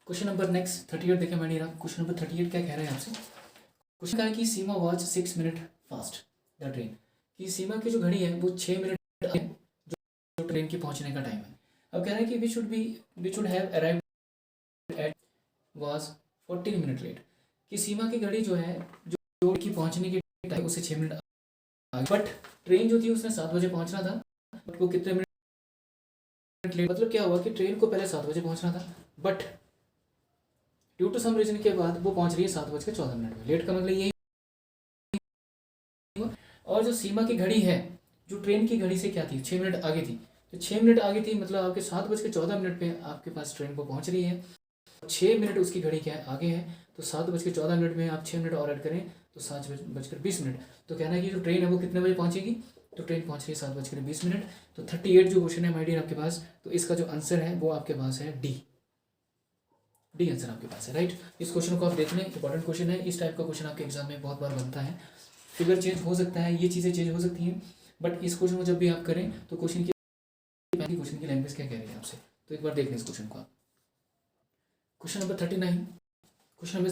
Question number next 38 देखें मैंने question number 38 क्या कह रहा है आपसे। क्वेश्चन कहा है कि Seema watch 6 minute fast the train, कि सीमा की जो घड़ी है वो 6 मिनट है जो ट्रेन के पहुंचने का टाइम है। अब कह रहा है कि we should have arrived at was 14 minute late, कि सीमा की घड़ी जो है जो की पहुंचने के टाइम उससे 6 मिनट आगे, बट ट्रेन जो थी उसने 7 बजे पहुंचना था, बट वो कितने मिनट लेट। मतलब क्या हुआ कि ट्रेन को पहले 7 बजे पहुंचना था, but due to some reason के बाद वो पहुंच रही है 7:14 में। लेट का मतलब यही हुआ। और जो सीमा की घड़ी है जो ट्रेन की घड़ी से क्या थी 6 मिनट आगे थी, तो 6 मिनट आगे थी मतलब आपके 7:14 पे आपके पास ट्रेन को पहुंच रही है। 6 मिनट उसकी घड़ी क्या है आगे है, तो 7:14 में आप 6 मिनट और ऐड करें तो 7:20। तो कहना है कि जो ट्रेन है वो कितने बजे पहुंचेगी, तो ट्रेन पहुंच रही है 7:20। तो 38 जो क्वेश्चन है माय डियर आपके पास, तो इसका जो आंसर है वो आपके पास है डी आंसर आपके पास है, राइट। इस क्वेश्चन को आप देख लें, इंपॉर्टेंट क्वेश्चन है। इस टाइप का क्वेश्चन आपके एग्जाम में बहुत बार बनता है। फिगर चेंज हो सकता है, ये चीज़ें चेंज हो सकती हैं, बट इस क्वेश्चन को जब भी आप करें तो क्वेश्चन की लैंग्वेज क्या कह रही है आपसे, तो एक बार देख लें इस क्वेश्चन को आप। क्वेश्चन नंबर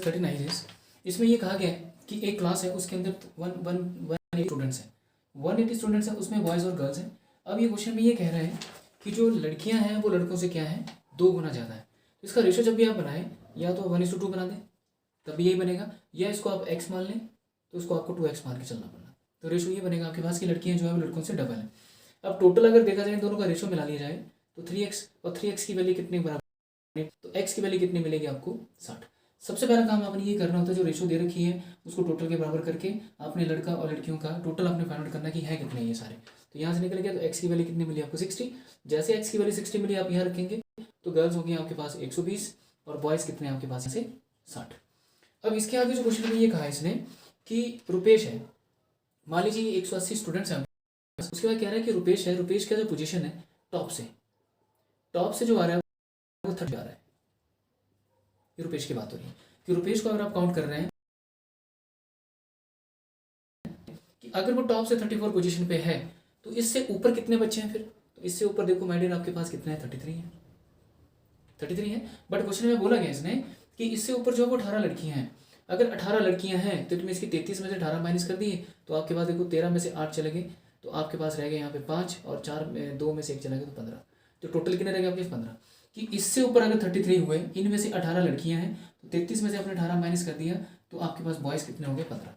39 इज, इसमें ये कहा गया है कि एक क्लास है उसके अंदर 180 स्टूडेंट्स हैं, 180 स्टूडेंट्स हैं, उसमें बॉयज़ और गर्ल्स हैं। अब ये क्वेश्चन में ये कह रहा है कि जो लड़कियां हैं वो लड़कों से क्या है 2 गुना ज़्यादा है। तो इसका रेशो जब भी आप बनाएं या तो 1:2 बना दें तब भी यही बनेगा, या इसको आप x मान लें तो उसको आपको 2x मान के चलना पड़ना। तो रेशो ये बनेगा आपके पास कि लड़कियां जो है वो लड़कों से डबल है। अब टोटल अगर देखा जाए दोनों का रेशो मिला लिया जाए तो 3x, और 3x की वैल्यू कितनी बराबर, तो x की वैल्यू कितनी मिलेगी आपको 60। सबसे पहला काम आपने ये करना होता है जो रेशो दे रखी है उसको टोटल के बराबर करके आपने लड़का और लड़कियों का टोटल आपने फाइंड आउट करना कि है कितने ये सारे। तो यहाँ से निकल गया, तो x की वैल्यू कितनी मिली आपको 60। जैसे x की वैल्यू 60 मिली आप यहाँ रखेंगे तो गर्ल्स होगी आपके पास 120 और बॉयज़ कितने आपके पास से 60। अब इसके आगे जो क्वेश्चन में ये कहा है इसने कि रुपेश है, मान लीजिए 180 स्टूडेंट्स हैं, उसके बाद कह रहा है कि रुपेश है, रुपेश का जो पोजीशन है टॉप से जो आ रहा है वो 30 आ रहा है। ये रुपेश की बात हो रही है कि रुपेश को अगर आप काउंट कर रहे हैं कि अगर वो टॉप से 34 पोजीशन पे है तो इससे ऊपर कितने बच्चे हैं फिर, तो इससे ऊपर देखो माय डियर आपके पास कितने हैं 33 है। बट क्वेश्चन में बोला गया इसने कि इससे ऊपर जो है वो 18 लड़कियां हैं। अगर 18 लड़कियां हैं तो तुम्हें इसकी 33 में से 18 माइनस कर दिए तो आपके पास देखो 13 में से 8 चले गए, तो आपके पास रह गए यहाँ पे 5 और 2 में से 1 चला गया तो 15। तो टोटल कितने रह गए आपके 15, कि इससे ऊपर अगर 33 हुए, इनमें से 18 लड़कियां हैं तो 33 में से आपने 18 माइनस कर दिया तो आपके पास बॉयज़ कितने होंगे 15।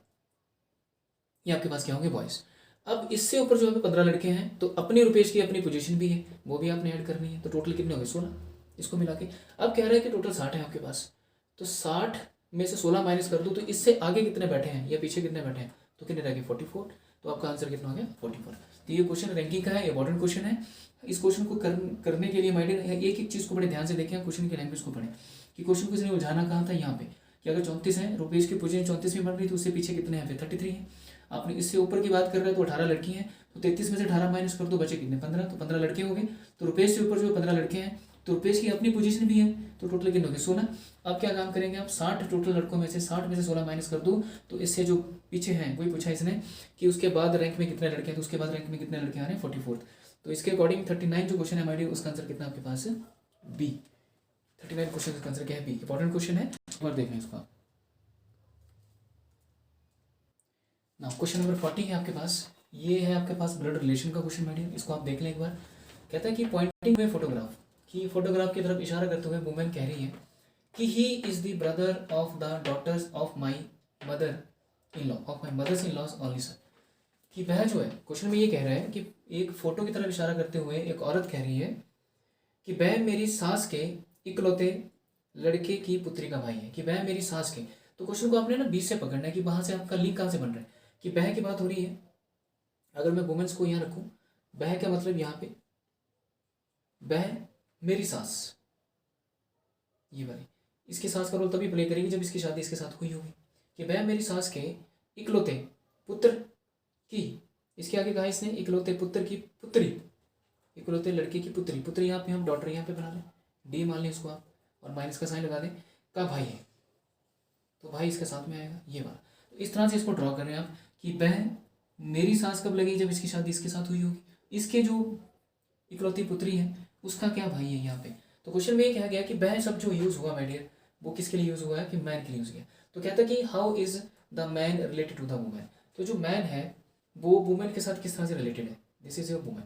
ये आपके पास क्या होंगे बॉयज़। अब इससे ऊपर जो है 15 लड़के हैं तो अपनी रुपेश की अपनी पोजीशन भी है वो भी आपने ऐड करनी है, तो टोटल कितने होंगे 16 इसको मिला के। अब कह रहा है कि टोटल 60 है आपके पास, तो 60 में से 16 माइनस कर दो तो इससे आगे कितने बैठे हैं या पीछे कितने बैठे हैं, तो कितने रह गए 44। तो आपका आंसर कितना हो गया 44। तो ये क्वेश्चन रैंकिंग का है, इंपॉर्टेंट क्वेश्चन है। इस क्वेश्चन को करने के लिए माइंड एक एक चीज़ को बड़े ध्यान से देखें, क्वेश्चन की लैंग्वेज को पढ़ें कि क्वेश्चन को इसने उलझाना कहा था यहाँ पे कि अगर 34 है, रुपेश की पोजीशन 34 में बन रही तो उससे पीछे कितने हैं फिर 33 है। आपने इससे ऊपर की बात कर रहे हैं तो 18 लड़की हैं, तो 33 में से 18 माइनस कर दो बचे कितने 15, तो 15 लड़के हो गए। तो रुपेश से ऊपर जो 15 लड़के हैं तो रुपेश की अपनी पोजीशन भी है, तो टोटल कितने हो गए 16। अब क्या काम करेंगे आप 60 टोटल लड़कों में से 60 में से 16 माइनस कर दो तो इससे जो पीछे हैं वही पूछा इसने कि उसके बाद रैंक में कितने लड़के हैं, तो उसके बाद रैंक में कितने लड़के आ रहे हैं 44। तो इसके अकॉर्डिंग 39 जो क्वेश्चन है हमारे उसका आंसर कितना आपके पास है बी। 39 क्वेश्चन का आंसर क्या है बी, इंपॉर्टेंट क्वेश्चन है, और देखें इसको आप। ना क्वेश्चन नंबर 40 है आपके पास, ये है आपके पास ब्लड रिलेशन का क्वेश्चन मीडियम, इसको आप देख लें एक बार। कहता है कि पॉइंटिंग में फोटोग्राफ की तरफ इशारा करते हुए वुमेन कह रही है कि he is the brother of the daughters of my mother's in laws only son, कि वह जो है क्वेश्चन में ये कह रहा है कि एक फोटो की तरफ इशारा करते हुए एक औरत कह रही है कि वह मेरी सास के इकलौते लड़के की पुत्री का भाई है, कि वह मेरी सास के। तो क्वेश्चन को आपने ना बीच से पकड़ना है कि वहां से आपका लिंक कहाँ से बन रहा है कि बह की बात हो रही है। अगर मैं वुमेन्स को यहाँ रखूँ, बह का मतलब यहाँ पे बह मेरी सास, ये वाली इसकी सास का रोल तभी प्ले करेगी जब इसकी शादी इसके साथ हुई होगी, कि बह मेरी सास के इकलौते पुत्र की, इसके आगे कहा इसने इकलौते पुत्र की पुत्री, इकलौते लड़के की पुत्री यहाँ पे हम डॉटर यहाँ पे बना लें, डी मान लें इसको आप और माइनस का साइन लगा दें, का भाई है तो भाई इसके साथ में आएगा ये वाला। तो इस तरह से इसको ड्रॉ कर रहे हैं आप कि वह मेरी सास कब लगी जब इसकी शादी इसके साथ हुई होगी, इसके जो इकलौती पुत्री है उसका क्या भाई है यहाँ पे, तो क्वेश्चन में ये कहा गया कि वह सब जो यूज़ हुआ माय डियर वो किसके लिए यूज़ हुआ है कि मैन के लिए यूज़ किया। तो कहता है कि how is the man related to the women. तो जो मैन है वो वुमेन के साथ किस तरह से रिलेटेड है, दिस इज योर वुमेन,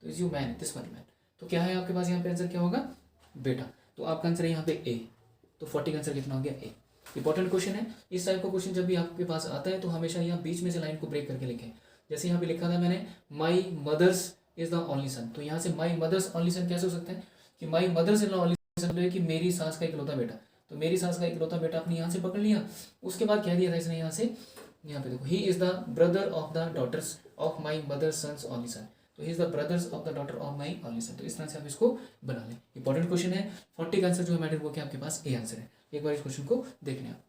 तो is you man this one man. तो क्या है आपके पास यहाँ पे आंसर क्या होगा बेटा। तो आपका आंसर है यहाँ पे ए। तो 40 का आंसर कितना हो गया ए। इंपॉर्टेंट क्वेश्चन है। इस टाइप का क्वेश्चन जब भी आपके पास आता है तो हमेशा यहाँ बीच में से लाइन को ब्रेक करके लिखें। जैसे यहाँ पे लिखा था मैंने my mother's is the only son, तो यहाँ से माई मदर्स ओनली सन कैसे हो सकता है कि my mother's is the only son है कि मेरी सास का इकलौता बेटा। तो मेरी सास का इकलौता बेटा आपने यहाँ से पकड़ लिया। उसके बाद कह दिया था इसने यहाँ से, यहाँ पे देखो he is the brother of the daughters of my mother's sons only son. तो he is the brothers of the daughter of my only son. तो इस तरह से आप इसको बना लें। इंपॉर्टेंट क्वेश्चन है। 40 का आंसर जो है मैटर वो क्या आपके पास ए आंसर है। एक बार इस क्वेश्चन को देख लें आप।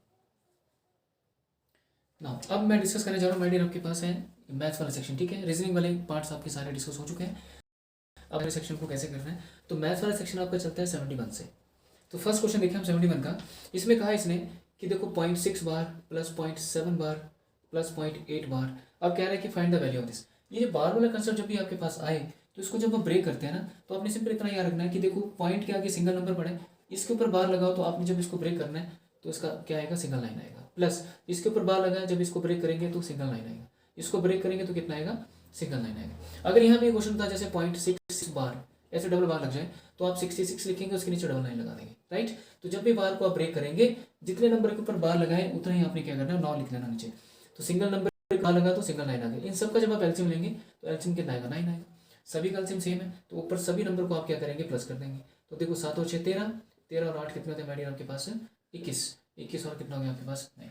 नाउ अब मैं डिस्कस करने जा रहा हूँ माय डियर आपके पास है मैथ्स वाला सेक्शन, ठीक है। रीजनिंग वाले पार्ट्स आपके सारे डिस्कस हो चुके हैं। अब मेरे सेक्शन को कैसे करना है, तो मैथ्स वाला सेक्शन आपका चलता है 71 से। तो फर्स्ट क्वेश्चन देखें हम 71 का। इसमें कहा इसने कि देखो 0.6 बार प्लस 0.7 बार प्लस 0.8 बार। अब कह रहा है कि find the value of this. ये बार वाला कंसेप्ट जब भी आपके पास आए तो इसको जब हम ब्रेक करते हैं ना तो आपने सिंपल इतना याद रखना है कि देखो पॉइंट के आगे सिंगल नंबर पड़े, इसके ऊपर बार लगाओ, तो आपने जब इसको ब्रेक करना है तो इसका क्या आएगा सिंगल लाइन आएगा। प्लस इसके ऊपर बार लगाए, जब इसको ब्रेक करेंगे तो सिंगल लाइन आएगा। इसको ब्रेक करेंगे तो कितना आएगा सिंगल लाइन आएगा। अगर यहाँ पे क्वेश्चन था जैसे 0.6 बार ऐसे डबल बार लग जाए तो आप 66 लिखेंगे, उसके नीचे डबल लाइन लगा देंगे, राइट। तो जब भी बार को आप ब्रेक करेंगे जितने नंबर के ऊपर बार लगाए उतना ही आपने क्या करना है 9 लिख लेना नीचे। तो सिंगल नंबर बार लगा तो सिंगल लाइन आ गई। इन सब का जब आप एलसीएम लेंगे तो एलसीएम कितना आएगा 9 आएगा। सभी का एलसीएम सेम है तो ऊपर सभी नंबर को आप क्या करेंगे प्लस कर देंगे। तो देखो 7 और 6 13, 13 और 8 कितने होते हैं मैडियन आपके पास 21, 21 और कितना हो गया आपके पास 9।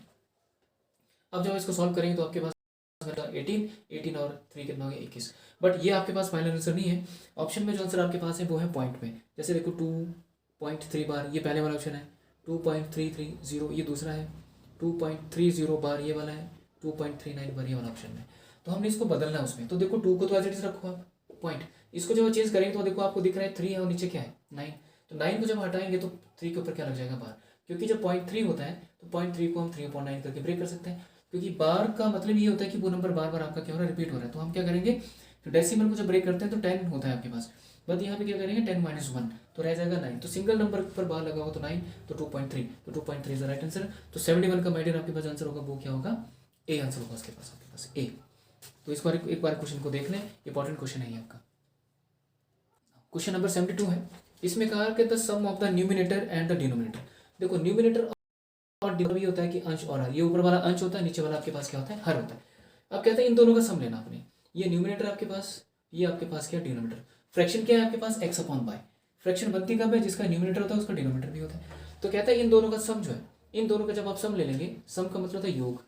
अब जब इसको सॉल्व करेंगे तो आपके पास 18, 18 और 3 कितना हो गया 21। बट ये आपके पास फाइनल आंसर नहीं है। ऑप्शन में जो आंसर आपके पास है वो है पॉइंट में। जैसे देखो 2.3 बार ये पहले वाला ऑप्शन है, 2.330 ये दूसरा है, 2.30 बार ये वाला है, 2.39 बार ये वाला ऑप्शन है। तो हमने इसको बदलना है उसमें। तो देखो 2 को तो एज इट इज रखो आप पॉइंट, इसको जब चेंज करेंगे तो देखो आपको दिख रहा है 3 है और नीचे क्या है 9। तो 9 को जब हटाएंगे तो 3 के ऊपर क्या लग जाएगा बार, क्योंकि जब 0.3 होता है तो 0.3 को हम 3.9 करके ब्रेक कर सकते हैं, क्योंकि बार का मतलब ये होता है कि वो नंबर बार बार आपका क्या हो रहा है रिपीट हो रहा है। तो हम क्या करेंगे तो डेसिमल को जब ब्रेक करते हैं तो 10 होता है आपके पास, बट यहाँ पे क्या करेंगे 10 - 1 तो रह जाएगा 9। तो सिंगल नंबर पर बार लगा हो तो 9, तो 2.3, तो 2.3 इज द राइट आंसर। तो 71 का माइडियर आपके पास आंसर होगा वो क्या होगा ए आंसर होगा उसके पास आपके पास ए। तो इस बार एक बार क्वेश्चन को देख लें, इंपॉर्टेंट क्वेश्चन है ये आपका। क्वेश्चन नंबर 72 है। इसमें कहा कि the sum of the numerator and the denominator. देखो न्यूमिनेटर और डिनोमिनेटर ये होता है कि अंश और हर, ये ऊपर वाला अंश होता है, नीचे वाला आपके पास क्या होता है हर होता है। अब कहते हैं इन दोनों का सम लेना आपने, ये न्यूमिनेटर आपके पास, ये आपके पास क्या डिनोमिनेटर। फ्रैक्शन क्या है आपके पास x/y। फ्रैक्शन बनती कब है जिसका न्यूमिनेटर होता है उसका डिनोमिनेटर भी होता है। तो कहता है इन दोनों का सम जो है, इन दोनों का जब आप सम ले लेंगे, सम का मतलब होता है योग,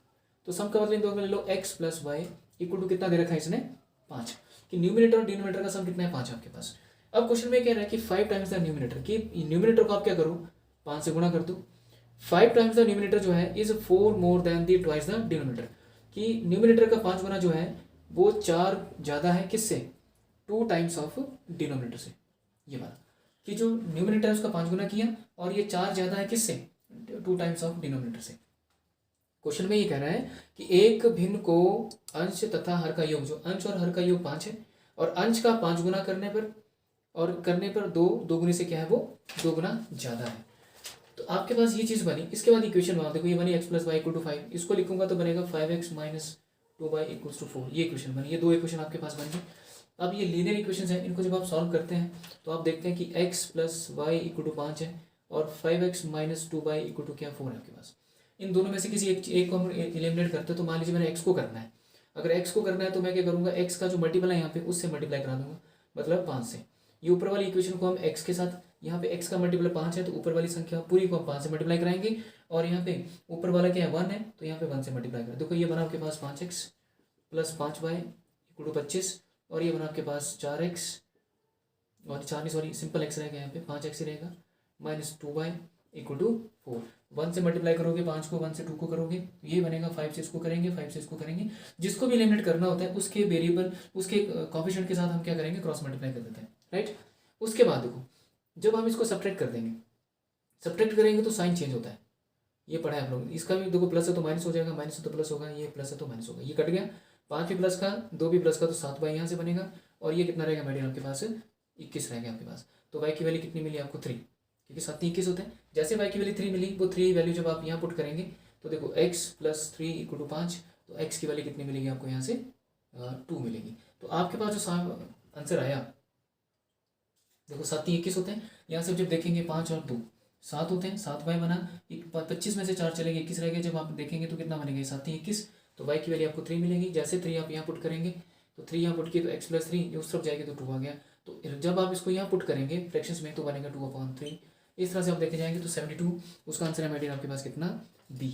तो सम का मतलब इन दोनों में ले लो x + y इक्वल टू कितना दे रखा है इसने 5, कि न्यूमिनेटर और डिनोमिनेटर का सम कितना है 5 आपके पास। अब क्वेश्चन में कह रहा है कि 5 टाइम्स द न्यूमिनेटर, कि न्यूमिनेटर को आप क्या करो 5 से गुणा कर दो। 5 टाइम्स द न्यूमिनेटर जो है is 4 more than the twice the denominator, कि न्यूमिनेटर का 5 गुना जो है वो 4 ज़्यादा है किससे 2 टाइम्स ऑफ डिनोमिनेटर से। ये वाला कि जो न्यूमिनेटर है उसका 5 गुना किया और ये 4 ज़्यादा है किससे 2 टाइम्स ऑफ डिनोमिनेटर से। क्वेश्चन में ये कह रहा है कि एक भिन्न को अंश तथा हर का योग, जो अंश और हर का योग 5 है और अंश का 5 गुना करने पर 2 गुने से क्या है वो 2 गुना ज़्यादा है। तो आपके पास ये चीज़ बनी। इसके बाद इक्वेशन बनाओ, देखो ये बनी x + y = 5, इसको लिखूंगा तो बनेगा 5x - 2y = 4। ये इक्वेशन बनी, ये 2 इक्वेशन आपके पास बन गई। अब ये लीनियर इक्वेशन है, इनको जब आप सॉल्व करते हैं तो आप देखते हैं कि x + y = 5 है और 5x - 2y = क्या 4 है आपके पास। इन दोनों में से किसी एक को हम एलिमिनेट करते हैं। तो मान लीजिए मैंने x को करना है, अगर x को करना है तो मैं क्या करूँगा x का जो मल्टीपल है यहाँ पे उससे मल्टीप्लाई करा दूंगा, मतलब 5 से। ये ऊपर वाली इक्वेशन को हम x के साथ, यहाँ पे x का मल्टीपल 5 है तो ऊपर वाली संख्या पूरी को हम 5 से मल्टीप्लाई कराएंगे और यहाँ पे ऊपर वाला क्या है 1 है तो यहाँ पे 1 से मल्टीप्लाई करें। देखो ये बना आपके पास 5x + 5y = 25 और ये बना आपके पास 4x और 4 नहीं सॉरी सिंपल x रहेगा, यहाँ पे 5x ही रहेगा -2y = 4। 1 से मल्टीप्लाई करोगे 5 को, 1 से 2 को करोगे ये बनेगा, 5 से इसको करेंगे, 5 से इसको करेंगे। जिसको भी एलिमिनेट करना होता है उसके वेरिएबल उसके कोएफिशिएंट के साथ हम क्या करेंगे क्रॉस मल्टीप्लाई कर देते हैं, राइट। उसके बाद देखो जब हम इसको सब्ट्रैक्ट कर देंगे, सब्ट्रैक्ट करेंगे तो साइन चेंज होता है, ये पढ़ा है आप लोग। इसका भी देखो प्लस है तो माइनस हो जाएगा, माइनस है तो प्लस होगा, ये प्लस है तो माइनस होगा, ये कट गया। 5 भी प्लस का 2 भी प्लस का तो 7y यहाँ से बनेगा और ये कितना रहेगा मेडियन आपके पास 21 रहेगा आपके पास। तो y की वैल्यू कितनी मिली आपको 3, क्योंकि 7 3 21 होते हैं। जैसे y की वैल्यू 3 मिली, वो 3 वैल्यू जब आप यहाँ पुट करेंगे तो देखो x + 3 = 5, तो x की वैल्यू कितनी मिलेगी आपको यहाँ से 2 मिलेगी। तो आपके पास जो आंसर आया देखो 7 3 21 होते हैं, यहाँ से जब देखेंगे 5 और 2 7 होते हैं, 7 y बना, 25 में से 4 चलेंगे 21 रहेगा, जब आप देखेंगे तो कितना बनेगा 7 3 21, तो y की वैल्यू आपको 3 मिलेगी। जैसे 3 आप यहाँ पुट करेंगे तो 3 यहाँ पुट किए तो x + 3 ये उस तरफ जाएगी तो 2 आ गया। तो जब आप इसको यहाँ पुट करेंगे फ्रैक्शंस में तो बनेगा 2/3। इस तरह से आप देखे जाएंगे तो 72 उसका आंसर है मेडियन आपके पास कितना बी।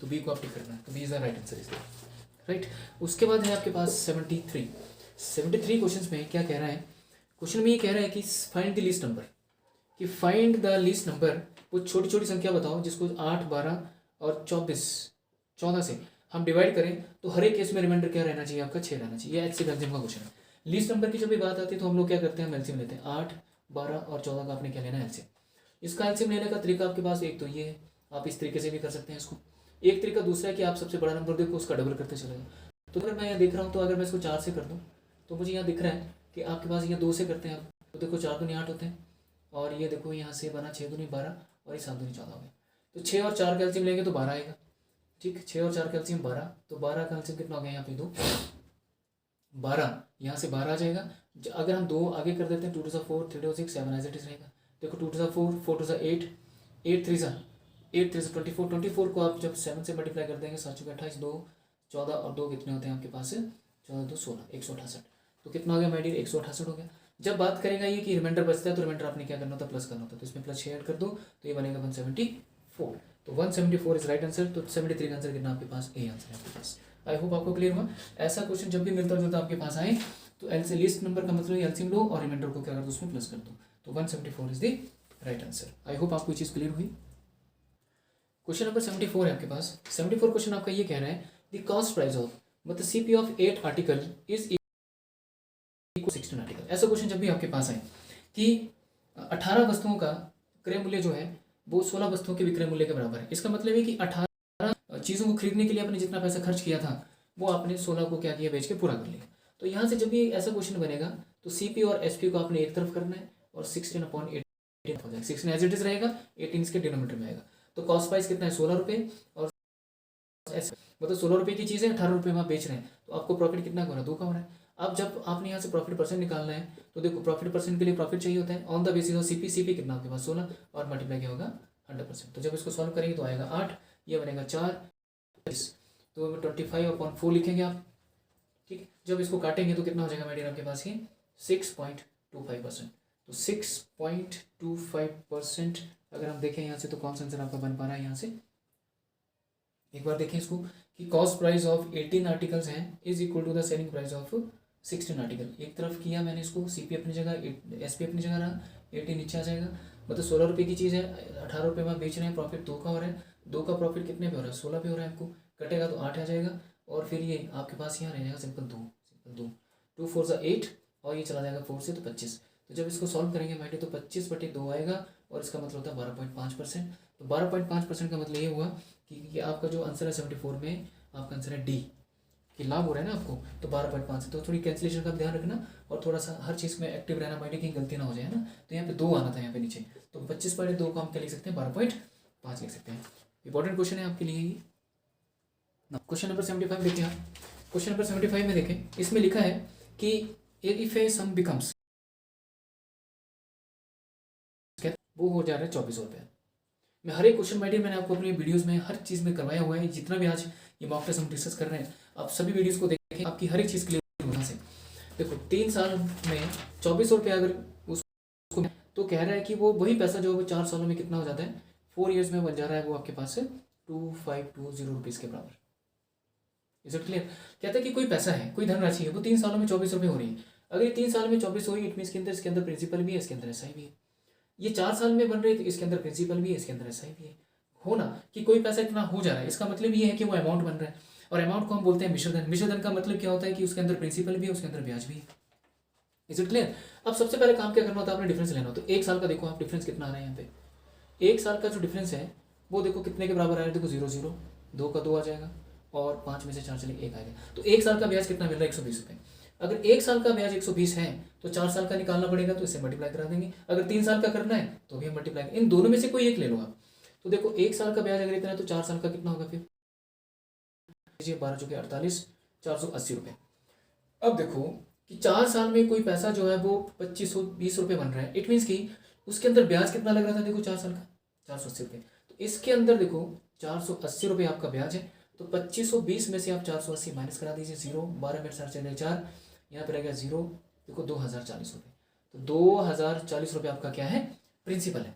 तो बी को आप टिक करना है, तो B is the right answer इसका, राइट। उसके बाद है आपके पास 73 क्वेश्चन में क्या कह रहा है, क्वेश्चन में ये कह रहा है कि फाइंड द लीस्ट नंबर, कि फाइंड द लीस्ट नंबर, वो छोटी छोटी संख्या बताओ जिसको 8 12 और 14 से हम डिवाइड करें तो हर एक केस में रिमाइंडर क्या रहना चाहिए आपका 6 रहना चाहिए। एचसीएफ एग्जाम का क्वेश्चन है। लीस्ट नंबर की जब भी बात आती है तो हम लोग क्या करते हैं, एलसीएम लेते हैं। 8 12 और 14 का आपने क्या लेना है एलसीएम। इसका एलसीएम लेने का तरीका आपके पास एक तो ये है, आप इस तरीके से भी कर सकते हैं इसको। एक तरीका दूसरा है कि आप सबसे बड़ा नंबर देखो उसका डबल करते चले जाओ। तो अगर मैं यहाँ देख रहा हूँ तो अगर मैं इसको 4 से कर दूँ तो मुझे यहाँ दिख रहा है कि आपके पास यहाँ 2 से करते हैं आप, तो देखो 4 दूनी 8 होते हैं, और ये देखो यहाँ से बना 6 दूनी 12 और ये 7 दूनी 14 हो गया। तो 6 और 4 का एलसीएम लेंगे तो 12 आएगा, ठीक। 6 और 4 का एलसीएम 12, तो 12 का एलसीएम कितना हो गया यहाँ पे 2 12, यहाँ से 12 आ जाएगा। अगर हम 2 आगे कर देते हैं 2 2 4 3 2 6 7 एज इट इज रहेगा। देखो 2 2 4 4 2 8 8 3 24 24 को आप जब 7 से मल्टीप्लाई कर देंगे 7 28 2 14 और 2 कितने होते हैं आपके पास 14 2 16 168, तो कितना हो गया मेडियन 168 हो गया। जब बात करेगा ये कि रिमाइंडर बचता है तो रिमाइंडर आपने क्या करना होता है प्लस करना होता है, तो इसमें +6 ऐड कर दो तो ये बनेगा 174, तो 174 इज राइट आंसर। तो 73 का आंसर कितना आपके पास ए आंसर है आपके पास। आई होप आपको क्लियर हुआ। ऐसा क्वेश्चन जब भी मिलता जुलता आपके पास आए तो एल से लिस्ट नंबर का मतलब एलसीएम लो और रिमाइंडर को क्या कर दो उसमें प्लस कर दो, तो 174 is the right answer. I hope आपको ये चीज़ क्लियर हुई। क्वेश्चन नंबर 74 है आपके पास। 74 क्वेश्चन आपका ये कह रहा है द कॉस्ट प्राइस ऑफ मतलब CP of 8 article is equal 16 article. ऐसा क्वेश्चन जब भी आपके पास आए कि 18 वस्तुओं का क्रय मूल्य जो है वो 16 वस्तुओं के विक्रय मूल्य के बराबर है। इसका मतलब है कि 18 चीज़ों को खरीदने के लिए आपने जितना पैसा खर्च किया था वो आपने 16 को क्या किया बेच के पूरा कर लिया। तो यहाँ से जब भी ऐसा क्वेश्चन बनेगा तो सीपी और एसपी को आपने एक तरफ करना है और 16/18 हो जाएगा। 16 एज इट इज रहेगा, 18 इसके डिनोमिनेटर में आएगा। तो कॉस्ट प्राइस कितना है 16 रुपये, और मतलब 16 रुपये की चीज़ है 18 रुपये में आप बेच रहे हैं, तो आपको प्रॉफिट कितना हो रहा है 2 का हो रहा है। अब जब आपने यहाँ से प्रॉफिट परसेंट निकालना है तो देखो प्रॉफिट परसेंट के लिए प्रॉफिट चाहिए होता है on the basis of CP कितना आपके पास 16 और मल्टीप्लाई क्या होगा 100%। तो जब इसको सॉल्व करेंगे तो आएगा 8, ये बनेगा 4, तो 25/4 लिखेंगे आप, ठीक। जब इसको काटेंगे तो कितना हो जाएगा मेडियन आपके पास ये 6.25%। तो 6.25% अगर हम देखें यहाँ से तो कौन सा आंसर आपका बन पा रहा है। यहाँ से एक बार देखें इसको कि कॉस्ट प्राइस ऑफ 18 आर्टिकल्स हैं is equal to the selling price of 16 article. एक तरफ किया मैंने इसको, सीपी अपनी जगह एसपी अपनी जगह रहा, 18 नीचे आ जाएगा। मतलब 16 रुपये की चीज़ है 18 रुपये में बेच रहे हैं, प्रॉफिट 2 का हो रहा है। 2 का प्रॉफिट कितने पे हो रहा है 16 पे हो रहा है। आपको कटेगा तो 8 आ जाएगा और फिर ये आपके पास यहाँ रह जाएगा सिंपल 2 2 4 सा 8 और ये चला जाएगा 4 से तो 25। तो जब इसको सॉल्व करेंगे माइटे तो 25/2 आएगा और इसका मतलब होता है 12.5%। तो 12.5% का मतलब ये हुआ कि आपका जो आंसर है 74 में आपका आंसर है डी कि लाभ हो रहा है ना आपको, तो 12.5 से। तो थोड़ी कैंसिलेशन का ध्यान रखना और थोड़ा सा हर चीज़ में एक्टिव रहना, माइंड की गलती ना हो जाए ना। तो यहाँ पे 2 आना था यहाँ पे नीचे, तो 25/2 को हम क्या लिख सकते हैं 12.5 लिख सकते हैं। इंपॉर्टेंट क्वेश्चन है आपके लिए। क्वेश्चन नंबर 75 देखिए आप। क्वेश्चन नंबर 75 में देखें, इसमें लिखा है कि इफ ए सम बिकम्स, वो हो जा रहा है 24 रुपये। मैं हर एक क्वेश्चन मैंने आपको अपनी वीडियोस में हर चीज़ में करवाया हुआ है। जितना भी आज ये मॉक टेस्ट हम डिस्कस कर रहे हैं आप सभी वीडियोस को देखें, आपकी हर एक चीज़ क्लियर होना से। देखो 3 साल में 24 रुपये अगर उसको तो कह रहा है कि वो वही पैसा जो 4 सालों में कितना हो जाता है 4 ईयर्स में बन जा रहा है वो आपके पास 2520 रुपीज़ के बराबर। Is it clear. कहता है कि कोई पैसा है, कोई धनराशि है, वो 3 सालों में 24 रुपये हो रही है। अगर ये 3 साल में 24 हो रही है इट मीन इसके अंदर प्रिंसिपल भी है, इसके अंदर एसआई भी है। ये 4 साल में बन रही है तो इसके अंदर प्रिंसिपल भी है, इसके अंदर एसआई भी है। होना कि कोई पैसा इतना हो जा रहा है इसका मतलब ये है कि वो अमाउंट बन रहा है, और अमाउंट को हम बोलते हैं मिश्रधन। मिश्रधन का मतलब क्या होता है कि उसके अंदर प्रिंसिपल भी है, उसके अंदर ब्याज भी है। Is it clear. अब सबसे पहले काम क्या करना होता है, आपने डिफरेंस लेना होता है। 1 साल का देखो आप डिफरेंस कितना आ रहा है यहाँ पे। 1 साल का जो डिफरेंस है वो देखो कितने के बराबर आ रहा है, देखो 0 0 2 का 2 आ जाएगा और 5 में से 4 चले 1 आएगा। तो 1 साल का ब्याज कितना मिल रहा है 120 रुपये। अगर 1 साल का ब्याज 120 है तो 4 साल का निकालना पड़ेगा, तो इसे मल्टीप्लाई करा देंगे। अगर 3 साल का करना है तो भी हम मल्टीप्लाई, इन दोनों में से कोई एक ले लो आप। तो देखो 1 साल का ब्याज अगर इतना है तो 4 साल का कितना होगा फिर 12 चौके 48, 480 रुपये। अब देखो कि 4 साल में कोई पैसा जो है वो 2520 रुपये बन रहा है, इट मीन्स कि उसके अंदर ब्याज कितना लग रहा था, देखो 4 साल का 480 रुपये। तो इसके अंदर देखो 480 रुपये आपका ब्याज है, तो 2520 में से आप 480 माइनस करा दीजिए, 0 12 मिनट 4 चले 4, यहाँ पर रहेगा 0, देखो 2040 रुपये। तो 2040 रुपये आपका क्या है, प्रिंसिपल है।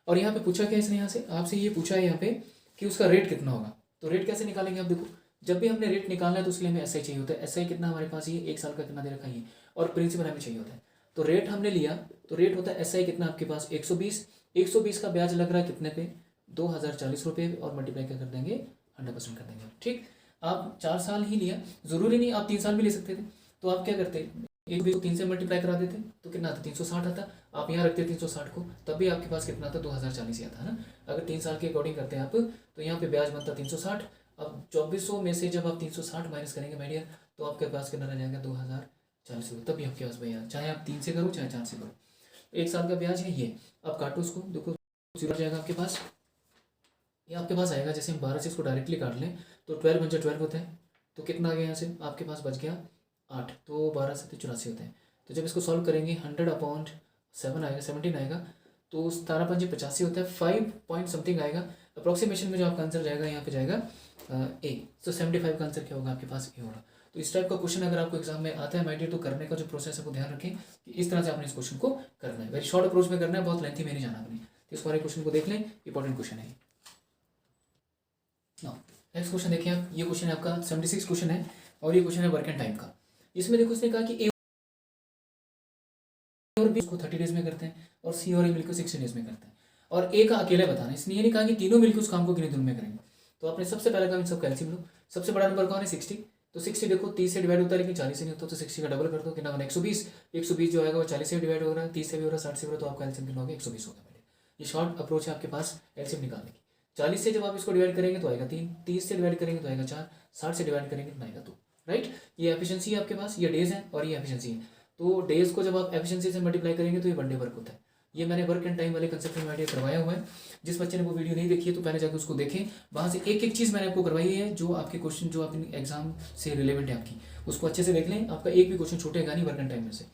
और यहाँ पे पूछा क्या इसने, यहाँ से आपसे ये पूछा है यहाँ पे कि उसका रेट कितना होगा। तो रेट कैसे निकालेंगे आप, देखो जब भी हमने रेट निकालना है तो उसके लिए हमें एसआई चाहिए होता है। एसआई कितना हमारे पास, ये 1 साल का कितना दे रखा है, और प्रिंसिपल हमें चाहिए होता है। तो रेट हमने लिया, तो रेट होता है एसआई कितना आपके पास 120 का ब्याज लग रहा है कितने पे 2040 रुपये, और मल्टीप्लाई क्या कर देंगे 100% कर देंगे। ठीक, आप 4 साल ही लिया, जरूरी नहीं आप 3 साल भी ले सकते थे। तो आप क्या करते, 120 को 3 से मल्टीप्लाई करा देते तो कितना आता 360 आता। आप यहाँ रखते 360 को, तब भी आपके पास कितना आता 2040 ही आता है ना। अगर 3 साल के अकॉर्डिंग करते हैं आप, तो यहाँ पे ब्याज बनता 360। अब 2400 में से जब आप 360 माइनस करेंगे माय डियर, तो आपके पास कितना रह जाएगा 2040 रुपये। तभी आपके पास भैया चाहे आप 3 से करो चाहे 4 से करो, 1 साल का ब्याज है ये। अब काटो उसको, देखो 0 जाएगा आपके पास, ये आपके पास आएगा। जैसे हम 12 से इसको डायरेक्टली काट लें तो 12 पंजा 12 होता है, तो कितना आ गया यहाँ से आपके पास बच गया 8, तो 12 से 84 होते हैं। तो जब इसको सॉल्व करेंगे 100/7 आएगा, 17 आएगा, तो 17 पंजे 85 होता है, 5 पॉइंट समथिंग आएगा। अप्रोक्सीमेशन में जो आपका आंसर जाएगा यहाँ पे जाएगा ए। तो 75 का आंसर क्या होगा आपके पास, ए होगा। तो इस टाइप का क्वेश्चन अगर आपको एग्जाम में आता है माय डियर, तो करने का जो प्रोसेस है वो ध्यान रखें कि इस तरह से आपने इस क्वेश्चन को करना है। वेरी शॉर्ट अप्रोच में करना है, बहुत लेंथी में नहीं जाना आपने। तो इस वाले क्वेश्चन को देख लें, इंपॉर्टेंट क्वेश्चन है। नेक्स्ट क्वेश्चन देखिए आप, ये क्वेश्चन है आपका 76 क्वेश्चन है, और ये क्वेश्चन है वर्क एंड टाइम का। इसमें देखो उसने कहा कि ए और बी को 30 डेज में करते हैं, और सी और ए मिलकर 60 डेज में करते हैं, और ए का अकेले बताना। इसने ये नहीं कहा कि तीनों मिलकर उस काम को कितने दिनों में करेंगे। तो आपने सबसे पहला काम इन सब कैल्सियम लो। सबसे बड़ा नंबर कौन है 60, तो 60 देखो 30 से डिवाइड होता है लेकिन 40 से नहीं होता, तो 60 का डबल कर दो, कितना बना 120। 120 जो आएगा वो 40 से डिवाइड हो रहा है, 30 से भी हो रहा है, 60 से हो रहा है, तो आपका एल्सियम कितना होगा 120 होगा। ये शॉर्ट अप्रोच है आपके पास एल्सियम निकालने की। 40 से जब आप इसको डिवाइड करेंगे तो आएगा 3, 30 से डिवाइड करेंगे तो आएगा 4, 60 से डिवाइड करेंगे तो आएगा 2, राइट। ये एफिशिएंसी है आपके पास, ये डेज है और ये एफिशिएंसी है। तो डेज को जब आप एफिशिएंसी से मल्टीप्लाई करेंगे तो ये वन डे वर्क होता है। ये मैंने वर्क एंड टाइम वाले कंसेप्ट में आइडिया करवाया हुआ है। जिस बच्चे ने वो वीडियो नहीं देखी है तो पहले जाकर उसको देखें, वहाँ से एक एक चीज़ मैंने आपको करवाई है जो आपके क्वेश्चन जो अपनी एग्जाम से रिलेवेंट है आपकी, उसको अच्छे से देख लें। आपका एक भी क्वेश्चन छूटेगा नहीं वर्क एंड टाइम में से।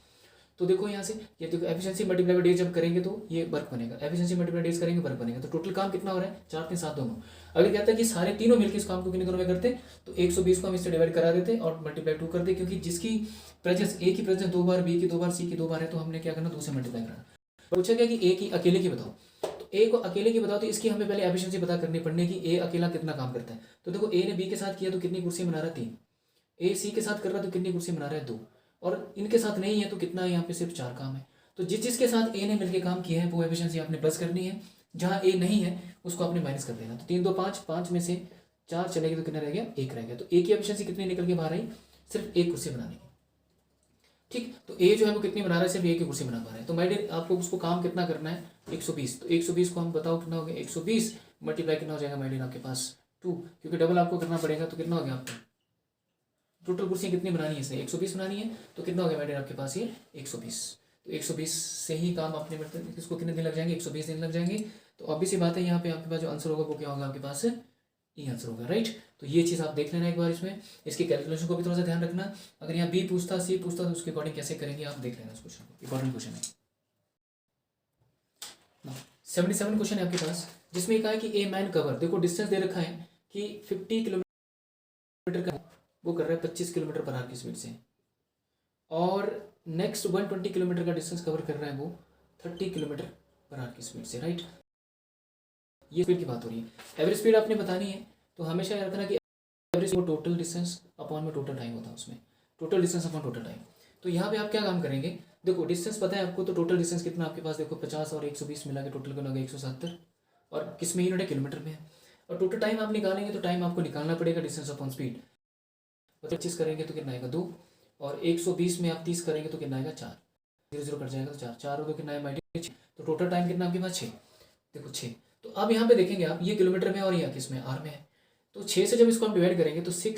तो देखो यहाँ से ये देखो एफिशिएंसी मल्टीप्लाई बाय डेज जब करेंगे तो ये वर्क बनेगा, एफिशिएंसी मल्टीप्लाई डेज करेंगे वर्क बनेगा। तो टोटल काम कितना हो रहा है 4 3 7 दोनों। अगर कहता है कि सारे तीनों मिलकर इस काम को कितने दिनों में करते तो 120 को हम इससे डिवाइड करा देते और मल्टीप्लाई 2 कर दे, क्योंकि जिसकी प्रेजेंस ए की प्रेजेंस 2 बार, बी की 2 बार, सी की 2 बार है, तो हमने क्या करना 2 से मल्टीप्लाई करना। पूछा गया कि ए की अकेले की बताओ, तो ए को अकेले की बताओ, तो इसकी हमें पहले एफिशिएंसी पता करनी पड़नी कि ए अकेला कितना काम करता है। तो देखो ए ने बी के साथ किया तो कितनी कुर्सी बना रहा है 3, ए सी के साथ कर रहा है तो कितनी कुर्सी बना रहा है 2, और इनके साथ नहीं है तो कितना है यहाँ पे सिर्फ 4 काम है। तो जिस जिसके साथ ए ने मिलकर काम किया है वो एफिशिएंसी आपने प्लस करनी है, जहाँ ए नहीं है उसको आपने माइनस कर देना। तो 3 2 5, 5 में से 4 चलेगी तो कितना रह गया 1 रह गया। तो ए की एफिशिएंसी कितनी निकल के बाहर आई, सिर्फ 1 कुर्सी बनाने की। ठीक, तो ए जो है वो कितनी बना रहा है, सिर्फ ए की कुर्सी बना पा रहा है। तो माय डियर आपको उसको काम कितना करना है 120, तो 120 को हम बताओ कितना हो गया 120 मल्टीप्लाई कितना हो जाएगा माय डियर आपके पास 2, क्योंकि डबल आपको करना पड़ेगा। तो कितना हो गया आपको टोटल कुर्सियाँ कितनी बनानी है, इसने 120 बनानी है, तो कितना हो गया माय डियर आपके पास ये 120। तो 120 से ही काम आपने मतलब इसको कितने दिन लग जाएंगे 120 दिन लग जाएंगे। तो ऑब्वियस सी बात है यहाँ पे आपके पास जो आंसर होगा वो क्या होगा आपके पास ई आंसर होगा, राइट। तो ये चीज़ आप देख लेना एक बार, इसमें इसकी कैलकुलेशन को भी थोड़ा सा ध्यान रखना। अगर यहाँ बी पूछता सी पूछता तो उसके अकॉर्डिंग कैसे करेंगे आप देख लेना इस क्वेश्चन को, इंपॉर्टेंट क्वेश्चन है। 77 क्वेश्चन है आपके पास, जिसमें कहा है कि ए मैन कवर, देखो डिस्टेंस दे रखा है कि 50 किलोमीटर का वो कर रहा है 25 किलोमीटर पर आवर की स्पीड से, और नेक्स्ट 120 किलोमीटर का डिस्टेंस कवर कर रहा है वो 30 किलोमीटर पर आवर की स्पीड से, राइट। ये स्पीड की बात हो रही है। एवरेज स्पीड आपने बतानी है, तो हमेशा याद रखना कि एवरेज वो टोटल डिस्टेंस अपॉन में टोटल टाइम होता है, उसमें total distance upon total time. तो यहाँ पे आप क्या काम करेंगे, देखो डिस्टेंस पता है आपको, तो टोटल डिस्टेंस कितना आपके पास देखो 50 और 120 मिला के टोटल करना होगा 170, और किस में यूनिट है किलोमीटर में है। और टोटल टाइम आप निकालेंगे तो टाइम आपको निकालना पड़ेगा डिस्टेंस अपॉन स्पीड। 25 करेंगे तो कितना आएगा 2, और 120 में आप 30 करेंगे तो कितना आएगा 4, 0 0 कट जाएगा तो 4 4 और 2 कितना है 6, तो टोटल टाइम कितना आपके पास 6, देखो 6। तो अब यहाँ पे देखेंगे आप ये किलोमीटर में और ये किस में आर में है, तो 6 से जब इसको हम डिवाइड करेंगे तो 6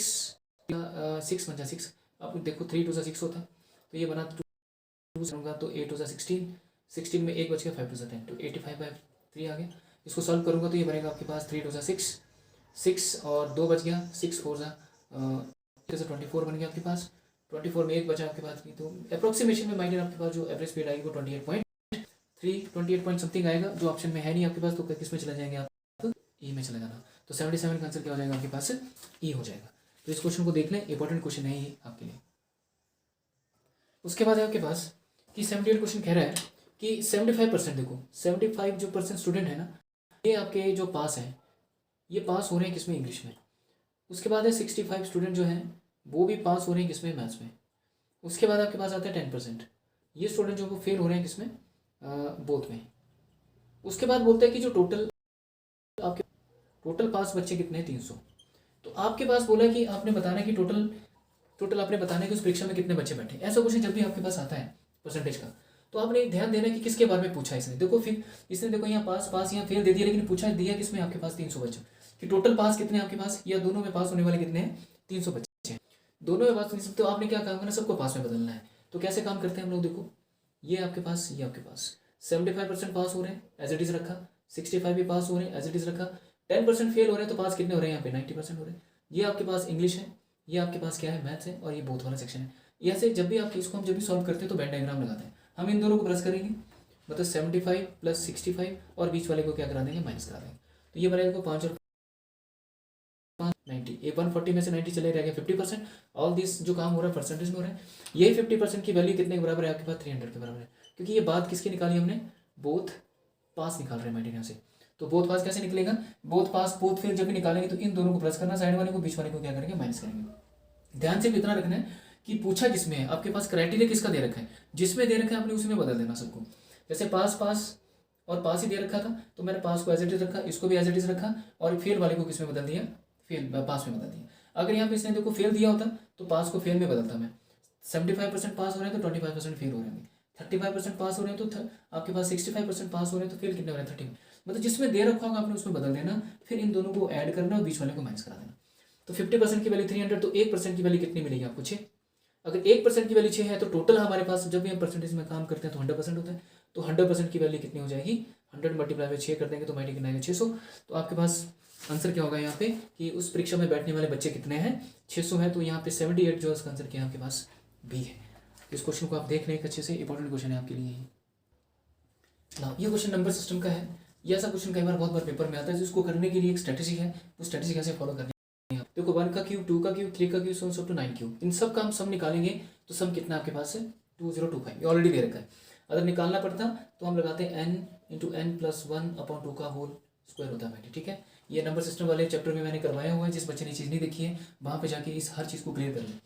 6 बन जाए 6, आप देखो 3 2 6 होता है, तो ये बना 2 होगा तो 8 2 16, 16 में 1 बच गया, 5 2 10, तो 85/3 आ गया। इसको सॉल्व करूँगा तो ये बनेगा आपके पास 3 2 6, 6 और 2 बच गया, 6 4 24 बन गया आपके पास। 24 में 1 बचा आपके पास, तो अप्रोक्सीमेशन में माइनर आपके पास जो एवरेज स्पीड आएगी वो 28.3, 28 पॉइंट समथिंग आएगा, जो ऑप्शन में है नहीं आपके पास, तो किस में चले जाएंगे आप, ई में चले जाना। तो 77 का आंसर क्या हो जाएगा आपके पास, ई हो जाएगा। तो इस क्वेश्चन को देख लें, इंपॉर्टेंट क्वेश्चन है ये आपके लिए। उसके बाद है आपके पास कि 78 क्वेश्चन कह रहा है कि 75%, देखो 75 जो % स्टूडेंट है ना, ये आपके जो पास हैं, ये पास हो रहे हैं किसमें, इंग्लिश में। उसके बाद है 65 स्टूडेंट जो हैं वो भी पास हो रहे हैं किसमें, मैथ्स में। उसके बाद आपके पास आता है 10%, ये स्टूडेंट जो वो फेल हो रहे हैं किसमें, बोथ में। उसके बाद बोलते हैं कि जो टोटल पास बच्चे कितने हैं, 300। तो आपके पास बोला कि आपने बताना है कि टोटल आपने बताना है कि उस परीक्षा में कितने बच्चे बैठे। ऐसा क्वेश्चन जब भी आपके पास आता है परसेंटेज का, तो आपने ध्यान देना है कि किसके बारे में पूछा इसने। देखो फिर इसने देखो यहाँ पास यहाँ फेल दे दिया, लेकिन पूछा दिया किसमें आपके पास 300 बच्चे, कि टोटल पास कितने आपके पास, या दोनों में पास होने वाले कितने हैं, 300 बच्चे हैं। दोनों में पास 300, तो आपने क्या काम करना है, सबको पास में बदलना है। तो कैसे काम करते हैं हम लोग, देखो ये आपके पास, ये आपके पास 75% पास हो रहे हैं, एज इट इज रखा। 65 भी पास हो रहे हैं, एज इट इज रखा। 10% फेल हो रहे हैं, तो पास कितने हो रहे हैं यहाँ पे, 90% हो रहे हैं। ये आपके पास इंग्लिश है, ये आपके पास क्या है, मैथ्स है, और ये बोथ वाला सेक्शन है। ऐसे जब भी आप इसको हम जब भी सॉल्व करते हैं तो वेन डायग्राम लगाते हैं। हम इन दोनों को प्लस करेंगे, मतलब 75 + 65, और बीच वाले को क्या करा देंगे, माइनस करा देंगे। तो ये बनेगा 5 और 5 90, ये 140 में से 90 चले रह गए, 50%। ऑल दिस जो काम हो रहा है परसेंटेज में हो रहा है। ये 50% की वैल्यू कितने के बराबर है आपके पास, 300 के बराबर है। क्योंकि ये बात किसकी निकाली हमने, बोथ पास निकाल रहे हैं माइनर यहाँ से। तो बोथ पास कैसे निकलेगा, बोथ पास बोथ फेल जब भी निकालेंगे तो इन दोनों को प्लस करना, साइड वाले को, बीच वाले को क्या करेंगे, माइनस करेंगे। ध्यान से इतना रखना है कि पूछा किसमें है, आपके पास क्राइटेरिया किसका दे रखा है, जिसमें दे रखा है आपने उसी में बदल देना सबको। जैसे पास और पास ही दे रखा था, तो मैंने पास को एज इट इज रखा, इसको भी एज इट इज रखा, और फेल वाले को किसमें बदल दिया, फेल पास में बदल दिया। अगर यहाँ पे इसने देखो फेल दिया होता तो पास को फेल में बदलता मैं। 75% पास हो रहे हैं तो 25% फेल हो रहे हैं, 35% पास हो रहे हैं तो आपके पास 65% पास हो रहे हैं, तो फेल कितने हो रहे हैं, 30। मतलब जिसमें दे रखा होगा आपने उसमें बदल देना, फिर इन दोनों को ऐड करना और बीच वाले को माइनस करा देना। तो 50% की वैल्यू 300, तो 1% की वैल्यू कितनी मिलेगी आपको, 6। अगर 1% की वैल्यू 6 है तो टोटल हमारे पास जब भी हम परसेंटेज में काम करते हैं तो 100% होता है। तो 100% की वैल्यू कितनी हो जाएगी, 100 × 6 कर देंगे तो माइनस कितना आएगा, 600। तो आपके पास आंसर क्या होगा यहाँ पे कि उस परीक्षा में बैठने वाले बच्चे कितने हैं, 600 है। तो यहाँ पे 78 जो इसका आंसर क्या आपके पास बी है। इस क्वेश्चन को आप देख लें अच्छे से, इंपॉर्टेंट क्वेश्चन है आपके लिए ना। ये क्वेश्चन नंबर सिस्टम का है। ये ऐसा क्वेश्चन कई बार बहुत बार पेपर में आता है, जिसको करने के लिए एक स्ट्रेटेजी है, वो स्ट्रेटेजी कैसे फॉलो करनी है। देखो 1 का क्यूब, 2 का क्यूब, 3 का cube, so on to 9 cube, इन सब का हम सम निकालेंगे तो सम कितना आपके पास है, 2025। ये ऑलरेडी दे रखा है। अगर निकालना पड़ता तो हम लगाते हैं n × n + 1/2 का होल स्क्वायर होता है, ठीक है। ये नंबर सिस्टम वाले चैप्टर में मैंने करवाया हुआ है, जिस बच्चे ने चीज़ नहीं देखी है वहाँ पे जाके इस हर चीज़ को क्लियर कर लें।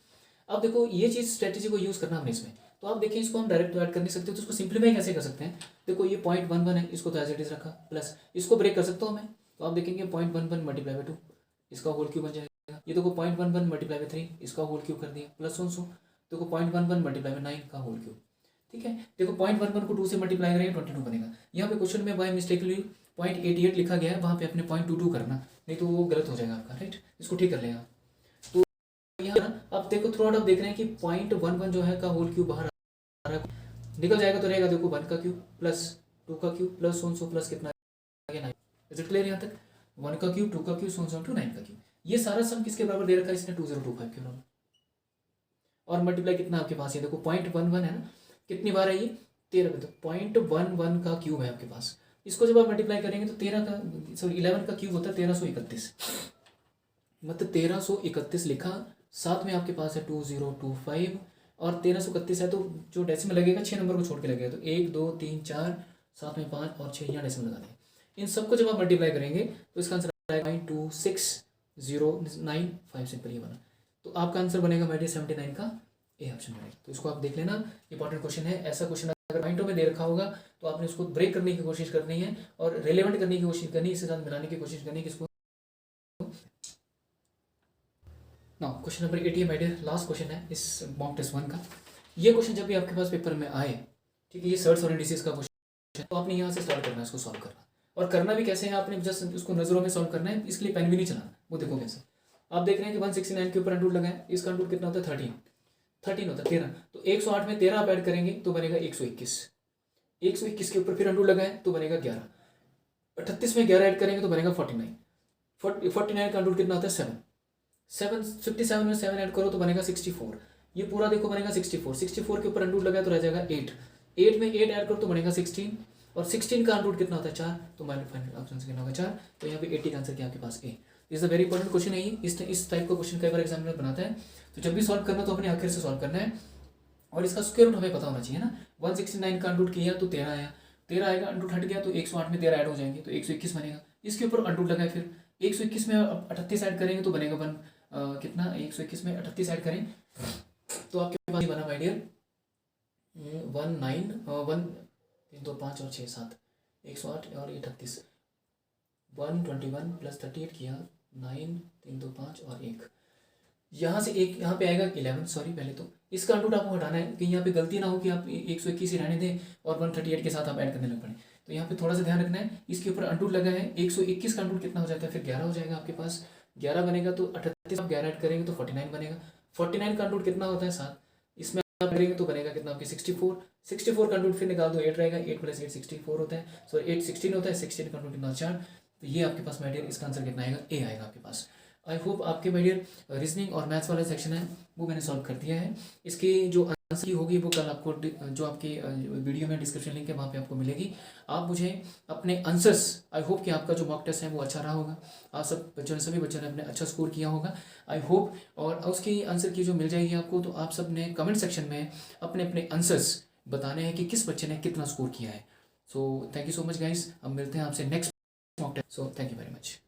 अब देखो ये चीज़ स्ट्रेटेजी को यूज़ करना हमने इसमें, तो आप देखिए इसको हम डायरेक्ट ऐड कर नहीं सकते, तो इसको सिंप्लीफाई कैसे कर सकते हैं। देखो ये 0.11 है, इसको तो एज इट इज रखा, प्लस इसको ब्रेक कर सकता हूँ मैं, तो आप देखेंगे 0.11 × 2 इसका होल क्यूब बन जाएगा। ये देखो 0.11 × 3 इसका होल क्यूब कर दिया, प्लस 100। देखो 0.11 × 9 का होल क्यूब, ठीक है। देखो 0.11 को 2 से मल्टीप्लाई करेंगे 22 बनेगा। यहाँ पे क्वेश्चन में बाय मिस्टेकली 0.88 लिखा गया है, वहाँ पे अपने 0.22 करना, नहीं तो वो गलत हो जाएगा आपका, राइट। इसको ठीक कर लेगा। तो यहाँ अब देखो थ्रू आउट आप देख रहे हैं कि 0.11 जो है का होल क्यूब बाहर निकल जाएगा, तो रहेगा देखो 1 का क्यूब प्लस 2 का क्यूब प्लस 100 प्लस कितना, 9। इज इट क्लियर यहाँ तक, 1 का क्यूब, 2 का क्यूब, 100 टू 9 का क्यूब। ये सारा सम किसके बराबर दे रखा है इसने, 2025 के बराबर। और मल्टीप्लाई कितना आपके पास, ये देखो 0.11 है ना, कितनी बार है ये, 13 में। तो 0.11 का क्यूब है आपके पास। इसको जब आप मल्टीप्लाई करेंगे तो 11 का क्यूब होता है 1331, मतलब 1331 लिखा, साथ में आपके पास है 2025, और 1331 है तो जो डेसिमल लगेगा 6 नंबर को छोड़ के लगेगा, तो 1 2 3 4 साथ में 5 और 6 यहाँ डेसिमल लगा दें। इन सबको जब आप मल्टीप्लाई करेंगे तो इसका आंसर आएगा 0.2609 सिंपल ये बना। तो आपका आंसर बनेगा 79 का ए ऑप्शन बनेगा। तो इसको आप देख लेना, इंपॉर्टेंट क्वेश्चन है। ऐसा क्वेश्चन अगर पॉइंटों में दे रखा होगा तो आपने उसको ब्रेक करने की कोशिश करनी है और रिलेवेंट करने की कोशिश करनी है, इसके साथ मिलाने की कोशिश करनी है किसको। Now question number 80 my dear, last question है इस मॉक टेस्ट 1 का। ये क्वेश्चन जब भी आपके पास पेपर में आए, ठीक है, ये सर्ट्स और इंडिसेस का क्वेश्चन है, तो आपने यहाँ से स्टार्ट करना है इसको सॉल्व करना। और करना भी कैसे है, आपने जस्ट उसको नजरों में सॉल्व करना है, इसके लिए पेन भी नहीं चलाना। वो देखो कैसे, आप देख रहे हैं कि 169 के ऊपर अंडर रूट लगा है, इसका अंडर रूट कितना होता है 13, 13 होता है 13, तो 108 में 13 आप ऐड करेंगे तो बनेगा 121। 121 के ऊपर फिर अंडू लगाएं तो बनेगा 11। 38 में 11 ऐड करेंगे तो बनेगा 49। 49 का अंडू कितना होता है 7। 57 में 7 ऐड करो तो बनेगा 64। ये पूरा देखो बनेगा 64। 64 के ऊपर अंडू लगाए तो रह जाएगा 8। 8 में 8 ऐड करो तो बनेगा 16, और 16 का अंडू कितना होता है 4, तो हमारे फाइनल आंसर कितना होगा 4। तो यहाँ पे 80 का आंसर क्या आपके पास ए। Is a very important question है ये, इस टाइप का क्वेश्चन कई बार एग्जामिनर बनाता है। तो जब भी सॉल्व करना तो अपने आखिर से सॉल्व करना है, और इसका स्क्वायर रूट हमें पता होना चाहिए ना। 169 का अंडूट किया तो 13 आया, 13 आएगा, अंडूट हट गया तो 108 में 13 ऐड हो जाएंगे तो 121 बनेगा। इसके ऊपर अंडूट लगाए, फिर 121 में 38 ऐड करेंगे तो बनेगा कितना, 121 में 38 ऐड करें तो आपके पास बना माय डियर 3 2 5 और 6 7, 108 और 38, 121 प्लस 38 किया 9 3 2 5 और 1, यहाँ से एक यहाँ पे आएगा 11। सॉरी, पहले तो इसका अंडूट आपको हटाना है कि यहाँ पे गलती ना हो कि आप 121 ही रहने दें और 138 के साथ आप ऐड करने लग पड़े। तो यहाँ पे थोड़ा सा ध्यान रखना है, इसके ऊपर अंडूट लगा है। 121 का अंडूट कितना हो जाता है, फिर 11 हो जाएगा आपके पास। 11 बनेगा तो 38 आप 11 ऐड करेंगे तो 49 बनेगा। 49 का अंडूट कितना होता है 7, इसमें आप करेंगे तो बनेगा कितना आपके 64। 64 का अंडूट फिर निकाल दो, 8 रहेगा, 8 प्लस 8 64 होता है, सॉरी 8 16 होता है। 16 का अंडूट कितना 4। तो ये आपके पास माय डियर इसका आंसर कितना आएगा, ए आएगा आपके पास। आई होप आपके माय डियर रीजनिंग और मैथ्स वाला सेक्शन है वो मैंने सॉल्व कर दिया है। इसकी जो आंसर की होगी वो कल आपको जो आपकी वीडियो में डिस्क्रिप्शन लिंक है वहाँ पे आपको मिलेगी। आप मुझे अपने आंसर्स, आई होप कि आपका जो मॉक टेस्ट है वो अच्छा रहा होगा, आप सभी बच्चों ने अपने अच्छा स्कोर किया होगा आई होप। और उसकी आंसर की जो मिल जाएगी आपको, तो आप सब ने कमेंट सेक्शन में अपने अपने आंसर्स बताने हैं कि किस बच्चे ने कितना स्कोर किया है। So thank you so much guys, हम मिलते हैं आपसे next mock test. So thank you very much.